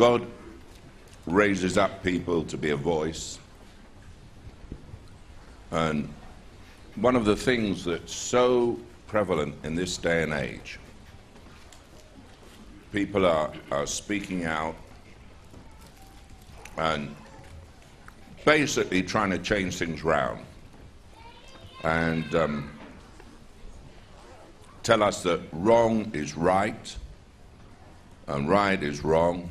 God raises up people to be a voice. And one of the things that's so prevalent in this day and age, people are speaking out and basically trying to change things round and tell us that wrong is right and right is wrong,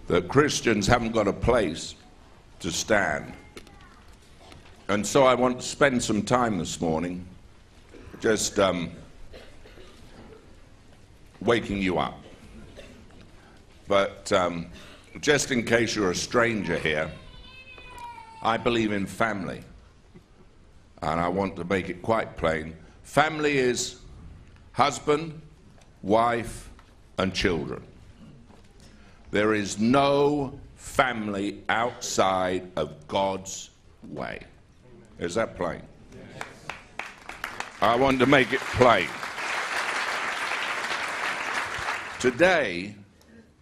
that Christians haven't got a place to stand. And so I want to spend some time this morning just waking you up. But just in case you're a stranger here, I believe in family. And I want to make it quite plain. Family is husband, wife, and children. There is no family outside of God's way. Is that plain? Yes. I want to make it plain. Today,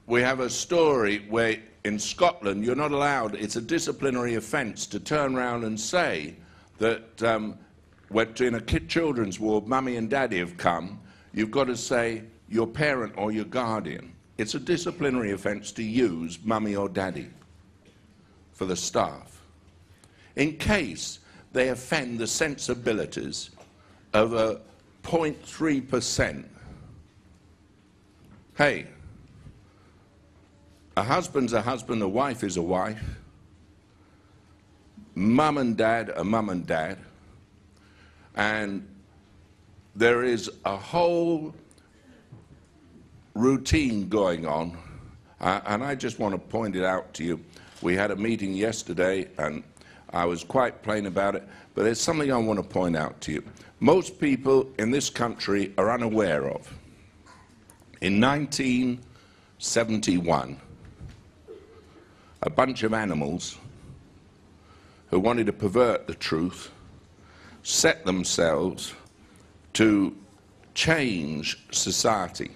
we have a story where in Scotland, you're not allowed, it's a disciplinary offence to turn around and say that when in a children's ward, mummy and daddy have come, you've got to say your parent or your guardian. It's a disciplinary offence to use mummy or daddy for the staff, in case they offend the sensibilities of a 0.3%. Hey, a husband's a husband, a wife is a wife, mum and dad are mum and dad, and there is a whole routine going on, and I just want to point it out to you. We had a meeting yesterday, and I was quite plain about it, but there's something I want to point out to you. Most people in this country are unaware of. In 1971, a bunch of animals who wanted to pervert the truth set themselves to change society.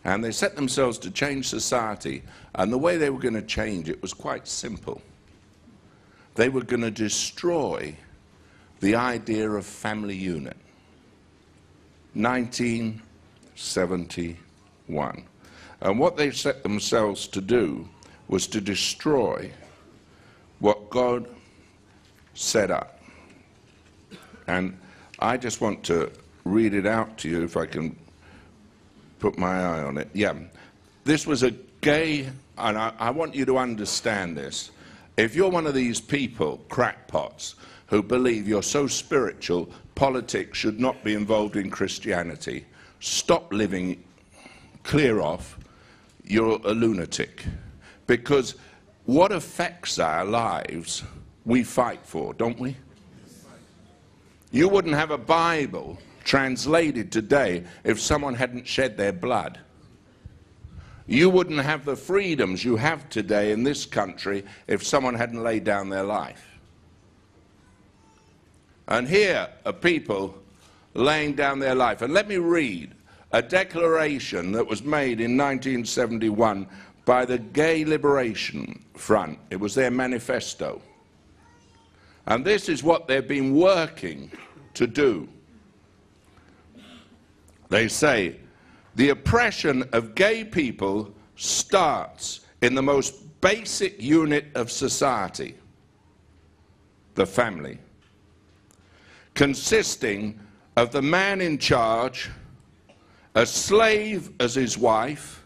And they set themselves to change society, and the way they were going to change it was quite simple. They were going to destroy the idea of family unit. 1971. And what they set themselves to do was to destroy what God set up. And I just want to read it out to you if I can put my eye on it. Yeah, this was a gay, and I want you to understand this. If you're one of these people, crackpots, who believe you're so spiritual, politics should not be involved in Christianity, stop living, clear off, you're a lunatic. Because what affects our lives, we fight for, don't we? You wouldn't have a Bible translated today if someone hadn't shed their blood. You wouldn't have the freedoms you have today in this country if someone hadn't laid down their life. And here are people laying down their life. And let me read a declaration that was made in 1971 by the Gay Liberation Front. It was their manifesto. And this is what they've been working to do. They say, the oppression of gay people starts in the most basic unit of society, the family, consisting of the man in charge, a slave as his wife,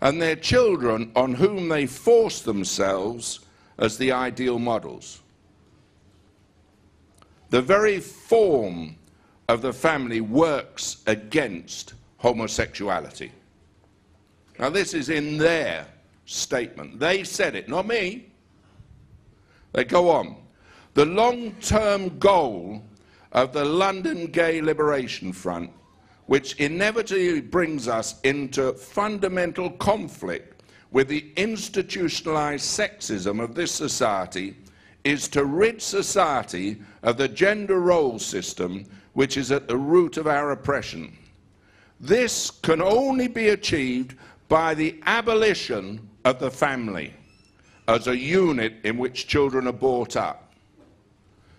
and their children on whom they force themselves as the ideal models. The very form of the family works against homosexuality. Now this is in their statement. They said it, not me. They go on. The long-term goal of the London Gay Liberation Front, which inevitably brings us into fundamental conflict with the institutionalized sexism of this society, is to rid society of the gender role system which is at the root of our oppression. This can only be achieved by the abolition of the family as a unit in which children are brought up.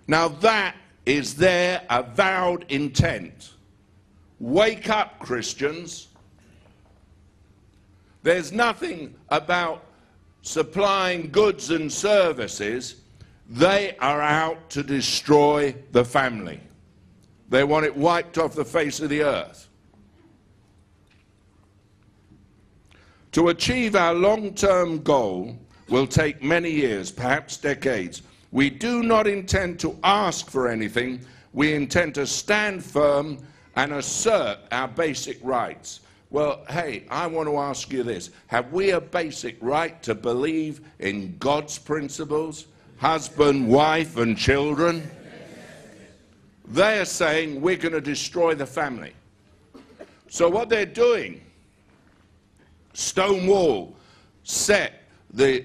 Now that is their avowed intent. Wake up, Christians. There's nothing about supplying goods and services. They are out to destroy the family. They want it wiped off the face of the earth. To achieve our long-term goal will take many years, perhaps decades. We do not intend to ask for anything. We intend to stand firm and assert our basic rights. Well, hey, I want to ask you this. Have we a basic right to believe in God's principles? Husband, wife, and children? They're saying we're going to destroy the family. So what they're doing, Stonewall set the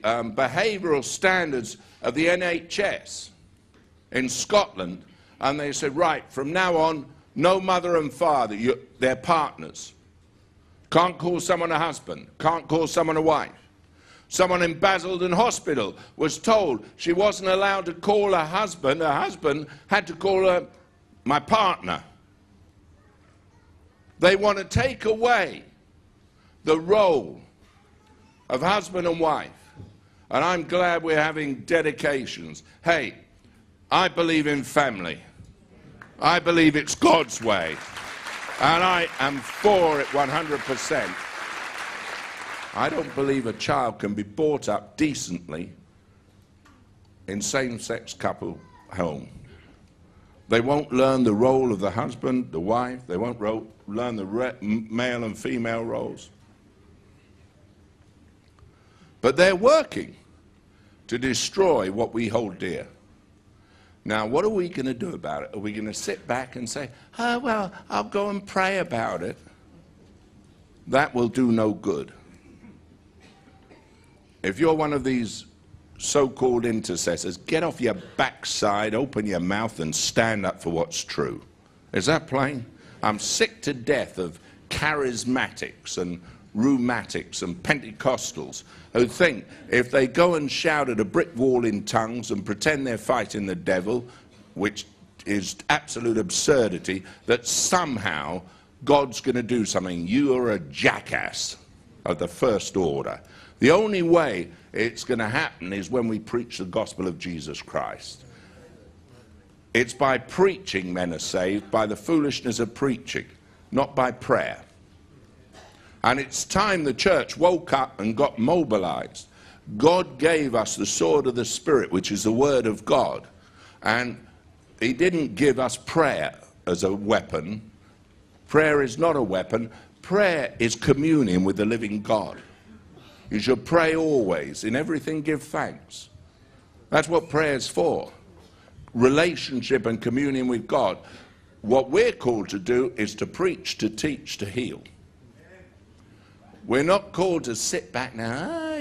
behavioural standards of the NHS in Scotland, and they said, right, from now on, no mother and father, they're partners. Can't call someone a husband, can't call someone a wife. Someone in Basildon Hospital was told she wasn't allowed to call her husband had to call her my partner. They want to take away the role of husband and wife. And I'm glad we're having dedications. Hey, I believe in family. I believe it's God's way. And I am for it 100%. I don't believe a child can be brought up decently in same-sex couple home. They won't learn the role of the husband, the wife. They won't learn the male and female roles. But they're working to destroy what we hold dear. Now, what are we going to do about it? Are we going to sit back and say, oh, well, I'll go and pray about it? That will do no good. If you're one of these so-called intercessors, get off your backside, open your mouth, and stand up for what's true. Is that plain? I'm sick to death of charismatics and rheumatics and Pentecostals who think if they go and shout at a brick wall in tongues and pretend they're fighting the devil, which is absolute absurdity, that somehow God's going to do something. You are a jackass of the first order. The only way it's going to happen is when we preach the gospel of Jesus Christ. It's by preaching men are saved, by the foolishness of preaching, not by prayer. And it's time the church woke up and got mobilized. God gave us the sword of the Spirit, which is the word of God. And he didn't give us prayer as a weapon. Prayer is not a weapon. Prayer is communion with the living God. You should pray always. In everything give thanks. That's what prayer is for. Relationship and communion with God. What we're called to do is to preach, to teach, to heal. We're not called to sit back now,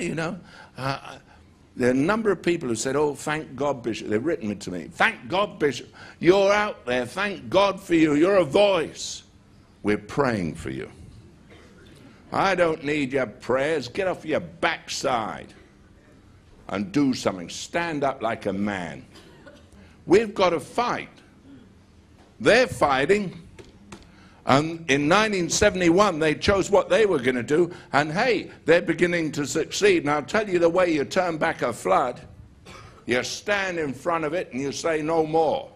there are a number of people who said, oh, thank God, Bishop. They've written it to me. Thank God, Bishop. You're out there. Thank God for you. You're a voice. We're praying for you. I don't need your prayers. Get off your backside and do something. Stand up like a man. We've got to fight. They're fighting. And in 1971, they chose what they were going to do. And hey, they're beginning to succeed. And I'll tell you the way you turn back a flood. You stand in front of it and you say no more.